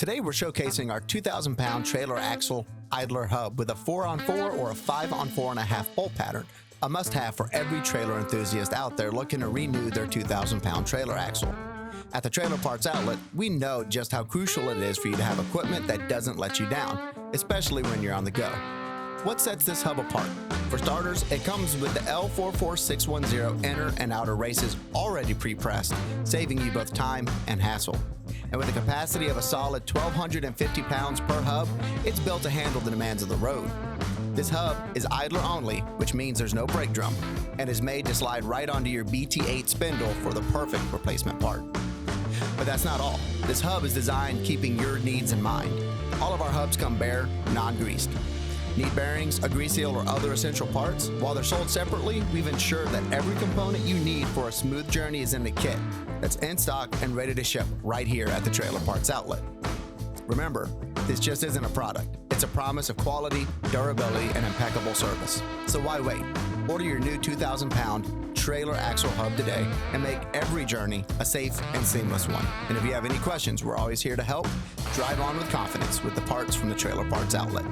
Today we're showcasing our 2,000-pound trailer axle idler hub with a 4x4 or a 5x4.5 bolt pattern, a must-have for every trailer enthusiast out there looking to renew their 2,000-pound trailer axle. At the Trailer Parts Outlet, we know just how crucial it is for you to have equipment that doesn't let you down, especially when you're on the go. What sets this hub apart? For starters, it comes with the L44610 inner and outer races already pre-pressed, saving you both time and hassle. And with a capacity of a solid 1,250 pounds per hub, it's built to handle the demands of the road. This hub is idler only, which means there's no brake drum, and is made to slide right onto your BT8 spindle for the perfect replacement part. But that's not all. This hub is designed keeping your needs in mind. All of our hubs come bare, non-greased. Need bearings, a grease seal, or other essential parts? While they're sold separately, we've ensured that every component you need for a smooth journey is in the kit that's in stock and ready to ship right here at the Trailer Parts Outlet. Remember, this just isn't a product. It's a promise of quality, durability, and impeccable service. So why wait? Order your new 2,000-pound trailer axle hub today and make every journey a safe and seamless one. And if you have any questions, we're always here to help. Drive on with confidence with the parts from the Trailer Parts Outlet.